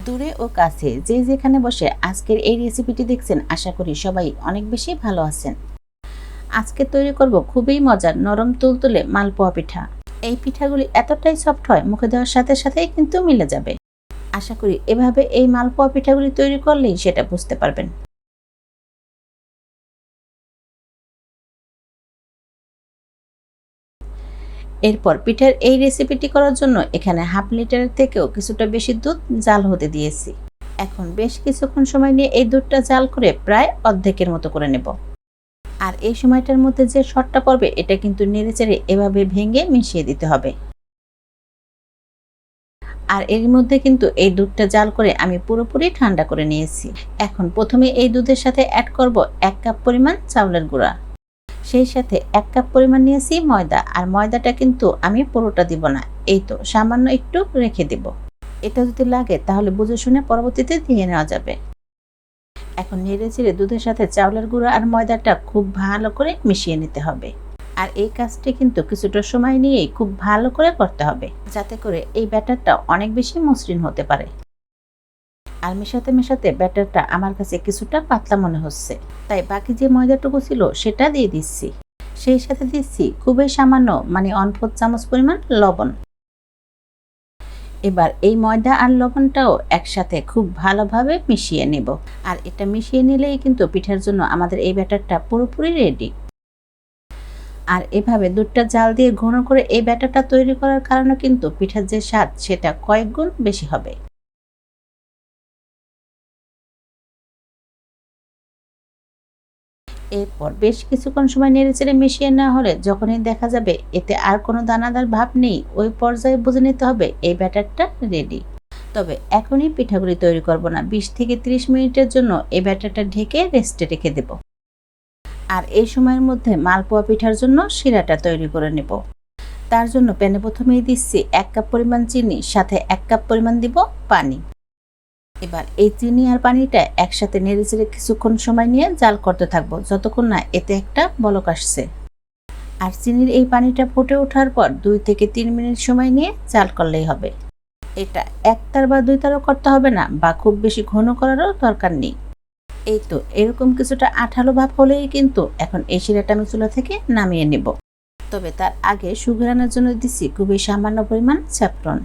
দূরে ও কাছে যে যেখানে বসে আজকের এই রেসিপিটি দেখছেন, আশা করি সবাই অনেক বেশি ভালো আছেন। আজকে তৈরি করব খুবই মজার নরম তুলতুলে মালপোয়া পিঠা। এই পিঠাগুলি এতটাই সফট হয়, মুখে দেওয়ার সাথে সাথেই কিন্তু মিলে যাবে। আশা করি এভাবে এই মালপোয়া পিঠাগুলি তৈরি করলেই সেটা বুঝতে পারবেন। এরপর পিঠার এই রেসিপিটি করার জন্য এখানে হাফ লিটারের থেকেও কিছুটা বেশি দুধ জাল হতে দিয়েছি। এখন বেশ কিছুক্ষণ সময় নিয়ে এই দুধটা জাল করে প্রায় অর্ধেকের মতো করে নেব। আর এই সময়টার মধ্যে যে শর্টটা পড়বে, এটা কিন্তু নেড়েচেড়ে এভাবে ভেঙে মিশিয়ে দিতে হবে। আর এর মধ্যে কিন্তু এই দুধটা জাল করে আমি পুরোপুরি ঠান্ডা করে নিয়েছি। এখন প্রথমে এই দুধের সাথে অ্যাড করব 1 কাপ পরিমাণ চাউলের গুঁড়া, সেই সাথে 1 কাপ পরিমাণ নিয়েছি ময়দা। আর ময়দাটা কিন্তু আমি পুরোটা দিব না, এই তো সামান্য একটু রেখে দেব। এটা যদি লাগে তাহলে বুঝে শুনে পরবর্তীতে দিয়ে নেওয়া যাবে। এখন নেড়েচেড়ে দুধের সাথে চাউলের গুঁড়া আর ময়দাটা খুব ভালো করে মিশিয়ে নিতে হবে। আর এই কাজটি কিন্তু কিছুটা সময় নিয়েই খুব ভালো করে করতে হবে, যাতে করে এই ব্যাটারটা অনেক বেশি মসৃণ হতে পারে। আর মেশাতে মেশাতে ব্যাটারটা আমার কাছে কিছুটা পাতলা মনে হচ্ছে, তাই বাকি যে ময়দাটুকু ছিল সেটা দিয়ে দিচ্ছি। সেই সাথে দিচ্ছি খুবই সামান্য, মানে 1/4 চামচ পরিমাণ লবণ। এবার এই ময়দা আর লবণটাও একসাথে খুব ভালোভাবে মিশিয়ে নেব। আর এটা মিশিয়ে নিলেই কিন্তু পিঠার জন্য আমাদের এই ব্যাটারটা পুরোপুরি রেডি। আর এভাবে দুধটা জাল দিয়ে ঘন করে এই ব্যাটারটা তৈরি করার কারণে কিন্তু পিঠার যে স্বাদ সেটা কয়েক গুণ বেশি হবে। এরপর বেশ কিছুক্ষণ সময় নেড়েচেড়ে মিশিয়ে নেওয়া হলে যখনই দেখা যাবে এতে আর কোনো দানাদার ভাব নেই, ওই পর্যায়ে বুঝে নিতে হবে এই ব্যাটারটা রেডি। তবে এখনই পিঠাগুলি তৈরি করব না, 20 থেকে 30 মিনিটের জন্য এই ব্যাটারটা ঢেকে রেস্টে রেখে দেব। আর এই সময়ের মধ্যে মালপোয়া পিঠার জন্য শিরাটা তৈরি করে নেব। তার জন্য প্যানে প্রথমেই দিচ্ছি 1 কাপ পরিমাণ চিনি, সাথে 1 কাপ পরিমাণ দিব পানি। এবার এই চিনি আর পানিটা একসাথে নেড়েচেড়ে কিছুক্ষণ সময় নিয়ে জাল করতে থাকবো, যতক্ষণ না এতে একটা বলক আসছে। আর চিনির এই পানিটা ফুটে ওঠার পর 2 থেকে 3 মিনিট সময় নিয়ে জাল করলেই হবে। এটা একতার বা দুইতারও করতে হবে না, বা খুব বেশি ঘন করারও দরকার নেই। এই তো এরকম কিছুটা আঠালো ভাব হলেই কিন্তু এখন এই শিরাটা আমি চুলা থেকে নামিয়ে নেব। তবে তার আগে সুঘ্রাণের জন্য দিচ্ছি খুবই সামান্য পরিমাণ স্যাফরন।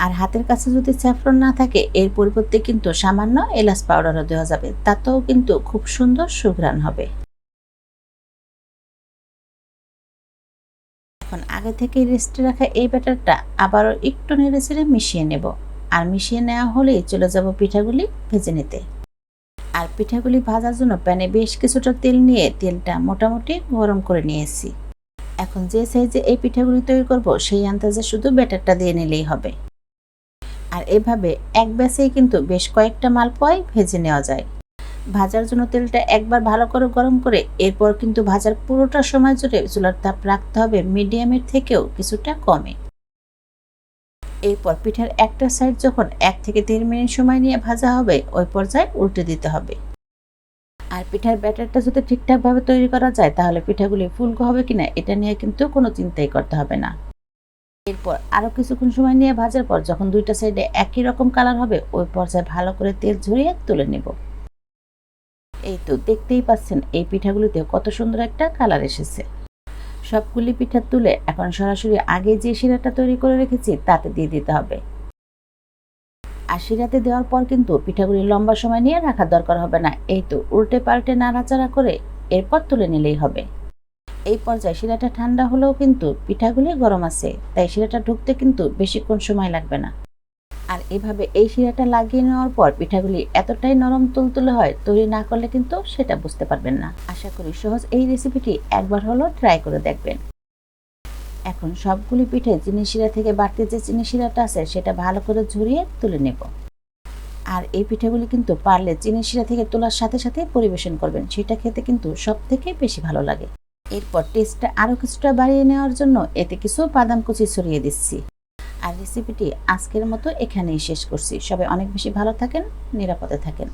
আর হাতের কাছে যদি স্যাফরন না থাকে, এর পরিবর্তে কিন্তু সামান্য এলাচ পাউডারও দেওয়া যাবে, তাতেও কিন্তু খুব সুন্দর সুঘ্রাণ হবে। এখন আগে থেকে রেস্টে রাখা এই ব্যাটারটা আবারও একটু নেড়েচেড়ে মিশিয়ে নেব। আর মিশিয়ে নেওয়া হলেই চলে যাব পিঠাগুলি ভেজে নিতে। আর পিঠাগুলি ভাজার জন্য প্যানে বেশ কিছুটা তেল নিয়ে তেলটা মোটামুটি গরম করে নিয়েছি। এখন যে সাইজে এই পিঠাগুলি তৈরি করব সেই আন্দাজে শুধু ব্যাটারটা দিয়ে নিলেই হবে। আর এভাবে এক ব্যাচেই কিন্তু বেশ কয়েকটা মালপোয়াই ভেজে নেওয়া যায়। ভাজার জন্য তেলটা একবার ভালো করে গরম করে এরপর কিন্তু ভাজার পুরোটা সময় জুড়ে চুলার তাপ রাখতে হবে মিডিয়ামের থেকেও কিছুটা কমে। এরপর পিঠার একটা সাইড যখন 1 থেকে 3 মিনিট সময় নিয়ে ভাজা হবে, ওই পর্যায়ে উল্টে দিতে হবে। আর পিঠার ব্যাটারটা যদি ঠিকঠাকভাবে তৈরি করা যায়, তাহলে পিঠাগুলি ফুলকো হবে কিনা এটা নিয়ে কিন্তু কোনো চিন্তাই করতে হবে না। এরপর আরও কিছুক্ষণ সময় নিয়ে ভাজার পর যখন দুইটা সাইডে একই রকম কালার হবে, ওই পর্যায়ে ভালো করে তেল ঝরিয়ে তুলে নেব। এই তো দেখতেই পাচ্ছেন এই পিঠাগুলিতে কত সুন্দর একটা কালার এসেছে। সবগুলি পিঠা তুলে এখন সরাসরি আগে যে শিরাটা তৈরি করে রেখেছি তাতে দিয়ে দিতে হবে। আর শিরাতে দেওয়ার পর কিন্তু পিঠাগুলি লম্বা সময় নিয়ে রাখার দরকার হবে না, এই তো উল্টে পাল্টে নাড়াচাড়া করে এরপর তুলে নিলেই হবে। এই পর্যায়ে শিরাটা ঠান্ডা হলেও কিন্তু পিঠাগুলি গরম আছে, তাই শিরাটা ঢুকতে কিন্তু বেশিক্ষণ সময় লাগবে না। আর এভাবে এই শিরাটা লাগিয়ে নেওয়ার পর পিঠাগুলি এতটাই নরম তুলতুলে হয়, তৈরি না করলে কিন্তু সেটা বুঝতে পারবেন না। আশা করি সহজ এই রেসিপিটি একবার হলো ট্রাই করে দেখবেন। এখন সবগুলি পিঠে চিনি শিরা থেকে বাড়তি যে চিনি শিরাটা আছে সেটা ভালো করে ঝরিয়ে তুলে নেব। আর এই পিঠাগুলি কিন্তু পারলে চিনি শিরা থেকে তোলার সাথে সাথে পরিবেশন করবেন, সেটা খেতে কিন্তু সব থেকে বেশি ভালো লাগে। এরপর টেস্টটা আরও কিছুটা বাড়িয়ে নেওয়ার জন্য এতে কিছু বাদাম কুচি ছড়িয়ে দিচ্ছি। আর রেসিপিটি আজকের মতো এখানেই শেষ করছি। সবাই অনেক বেশি ভালো থাকেন, নিরাপদে থাকেন।